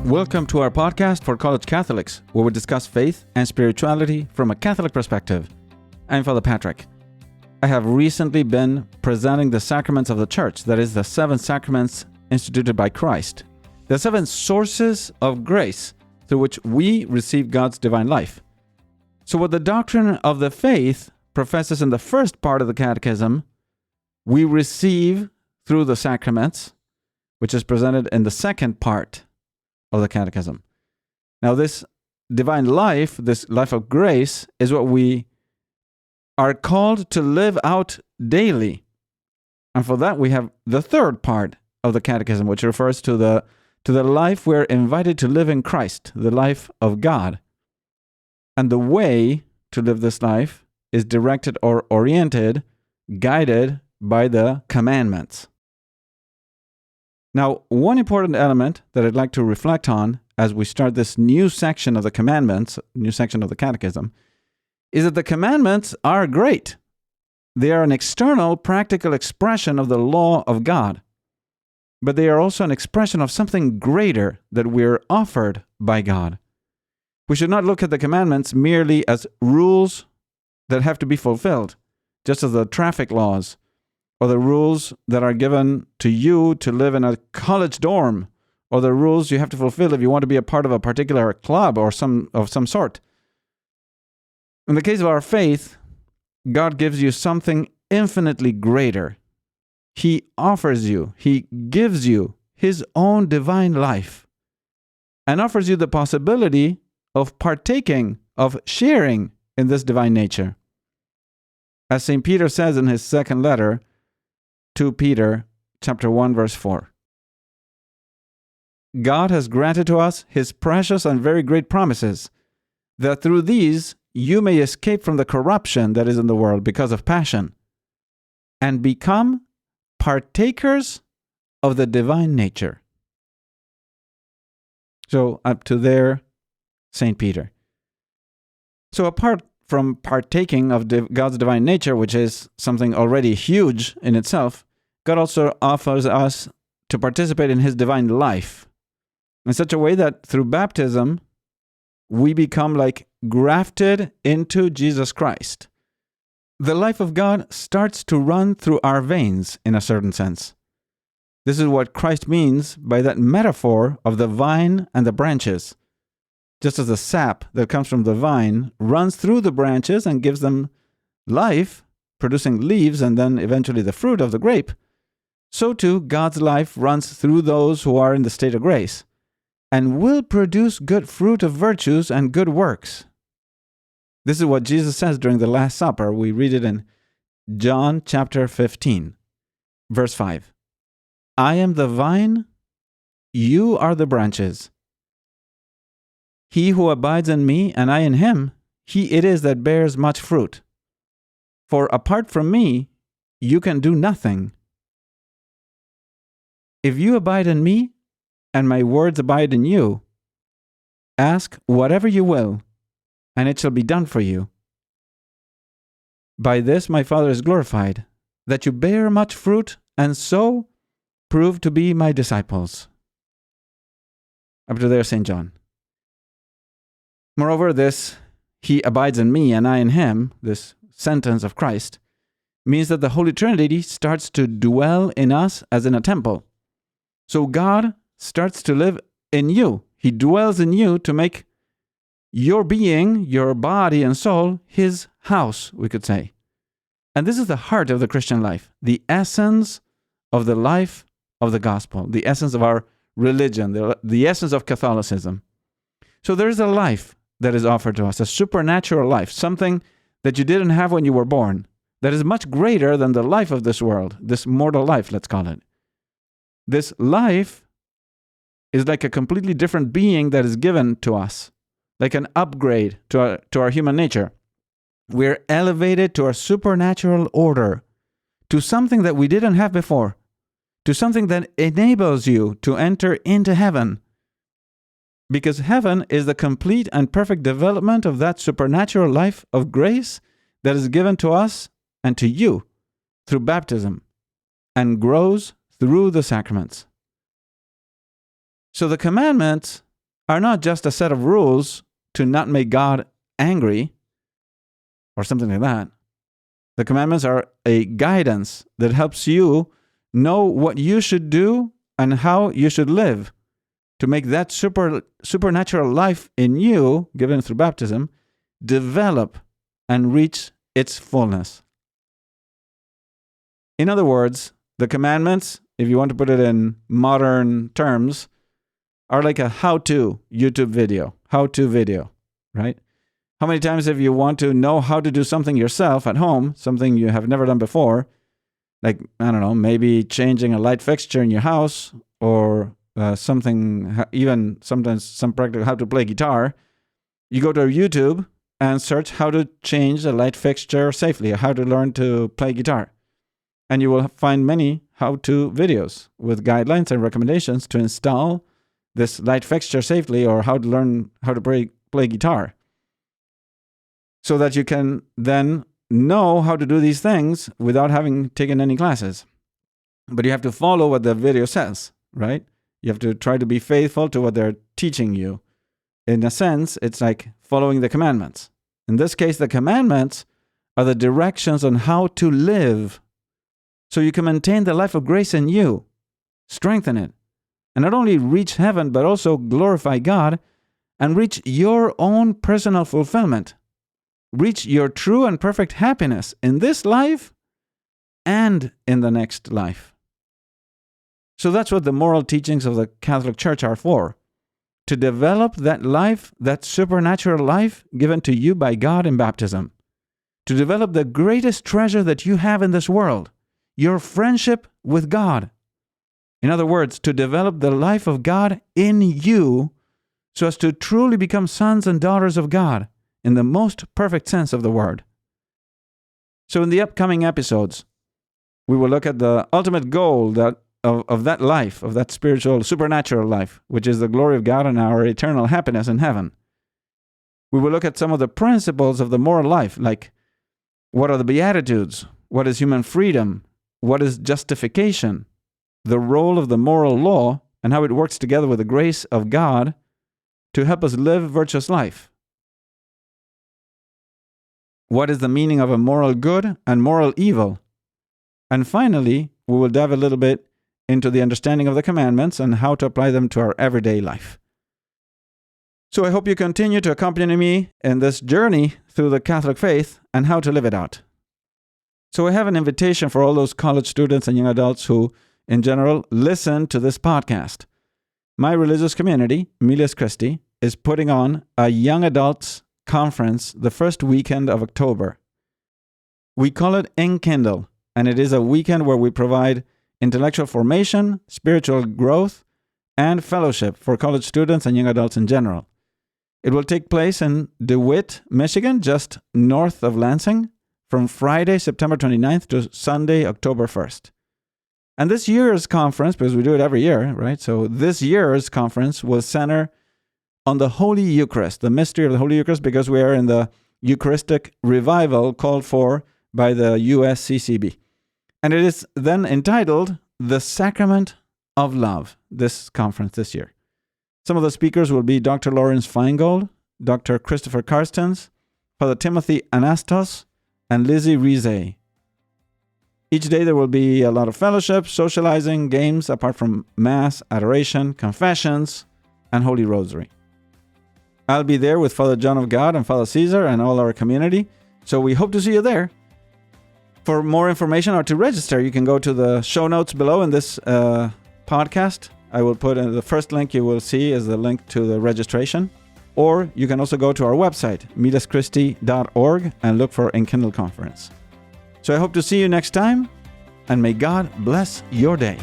Welcome to our podcast for college Catholics, where we discuss faith and spirituality from a Catholic perspective. I'm Father Patrick. I have recently been presenting the sacraments of the Church, that is, the 7 sacraments instituted by Christ, the 7 sources of grace through which we receive God's divine life. So what the doctrine of the faith professes in the first part of the Catechism, we receive through the sacraments, which is presented in the second part of the Catechism. Now, this divine life, this life of grace, is what we are called to live out daily. And for that, we have the third part of the Catechism, which refers to the life we're invited to live in Christ, the life of God. And the way to live this life is directed or oriented, guided by the commandments. Now, one important element that I'd like to reflect on as we start this new section of the commandments, new section of the Catechism, is that the commandments are great. They are an external, practical expression of the law of God, but they are also an expression of something greater that we're offered by God. We should not look at the commandments merely as rules that have to be fulfilled, just as the traffic laws, or the rules that are given to you to live in a college dorm, or the rules you have to fulfill if you want to be a part of a particular club or some sort. In the case of our faith, God gives you something infinitely greater. He offers you, He gives you His own divine life, and offers you the possibility of partaking, of sharing in this divine nature. As St. Peter says in his second letter, 2 Peter chapter 1, verse 4. God has granted to us His precious and very great promises, that through these you may escape from the corruption that is in the world because of passion, and become partakers of the divine nature. So up to there, St. Peter. So apart from partaking of God's divine nature, which is something already huge in itself, God also offers us to participate in His divine life in such a way that through baptism, we become like grafted into Jesus Christ. The life of God starts to run through our veins in a certain sense. This is what Christ means by that metaphor of the vine and the branches. Just as the sap that comes from the vine runs through the branches and gives them life, producing leaves and then eventually the fruit of the grape, so too God's life runs through those who are in the state of grace and will produce good fruit of virtues and good works. This is what Jesus says during the Last Supper. We read it in John chapter 15, verse 5. I am the vine, you are the branches. He who abides in me and I in him, he it is that bears much fruit. For apart from me, you can do nothing. If you abide in me, and my words abide in you, ask whatever you will, and it shall be done for you. By this my Father is glorified, that you bear much fruit, and so prove to be my disciples. Up to there, St. John. Moreover, this, He abides in me and I in Him, this sentence of Christ, means that the Holy Trinity starts to dwell in us as in a temple. So God starts to live in you. He dwells in you to make your being, your body and soul, His house, we could say. And this is the heart of the Christian life, the essence of the life of the gospel, the essence of our religion, the essence of Catholicism. So there is a life that is offered to us, a supernatural life, something that you didn't have when you were born, that is much greater than the life of this world, this mortal life, let's call it. This life is like a completely different being that is given to us, like an upgrade to our human nature. We're elevated to a supernatural order, to something that we didn't have before, to something that enables you to enter into heaven. Because heaven is the complete and perfect development of that supernatural life of grace that is given to us and to you through baptism and grows through the sacraments. So the commandments are not just a set of rules to not make God angry or something like that. The commandments are a guidance that helps you know what you should do and how you should live to make that supernatural life in you, given through baptism, develop and reach its fullness. In other words, the commandments, if you want to put it in modern terms, are like a how-to YouTube video, right? How many times if you want to know how to do something yourself at home, something you have never done before, like, I don't know, maybe changing a light fixture in your house or something, even sometimes some practical how to play guitar, you go to YouTube and search how to change a light fixture safely, or how to learn to play guitar. And you will find many how-to videos with guidelines and recommendations to install this light fixture safely, or how to learn how to play guitar, so that you can then know how to do these things without having taken any classes. But you have to follow what the video says, right? You have to try to be faithful to what they're teaching you. In a sense, it's like following the commandments. In this case, the commandments are the directions on how to live, so you can maintain the life of grace in you, strengthen it, and not only reach heaven, but also glorify God and reach your own personal fulfillment. Reach your true and perfect happiness in this life and in the next life. So that's what the moral teachings of the Catholic Church are for. To develop that life, that supernatural life given to you by God in baptism. To develop the greatest treasure that you have in this world, your friendship with God. In other words, to develop the life of God in you so as to truly become sons and daughters of God in the most perfect sense of the word. So in the upcoming episodes, we will look at the ultimate goal of that life, of that spiritual, supernatural life, which is the glory of God and our eternal happiness in heaven. We will look at some of the principles of the moral life, like what are the Beatitudes, what is human freedom, what is justification, the role of the moral law, and how it works together with the grace of God to help us live virtuous life. What is the meaning of a moral good and moral evil? And finally, we will dive a little bit into the understanding of the commandments and how to apply them to our everyday life. So I hope you continue to accompany me in this journey through the Catholic faith and how to live it out. So I have an invitation for all those college students and young adults who, in general, listen to this podcast. My religious community, Milius Christi, is putting on a young adults conference the first weekend of October. We call it Enkindle, and it is a weekend where we provide intellectual formation, spiritual growth, and fellowship for college students and young adults in general. It will take place in DeWitt, Michigan, just north of Lansing, from Friday, September 29th to Sunday, October 1st. And this year's conference, because we do it every year, right? So this year's conference will center on the Holy Eucharist, the mystery of the Holy Eucharist, because we are in the Eucharistic revival called for by the USCCB. And it is then entitled The Sacrament of Love, this conference this year. Some of the speakers will be Dr. Lawrence Feingold, Dr. Christopher Karstens, Father Timothy Anastos, and Lizzie Rizet. Each day there will be a lot of fellowship, socializing, games, apart from Mass, adoration, confessions, and Holy Rosary. I'll be there with Father John of God and Father Caesar and all our community, so we hope to see you there. For more information or to register, you can go to the show notes below in this podcast. I will put in the first link you will see is the link to the registration. Or you can also go to our website, miliuschristi.org, and look for Enkindle Conference. So I hope to see you next time, and may God bless your day.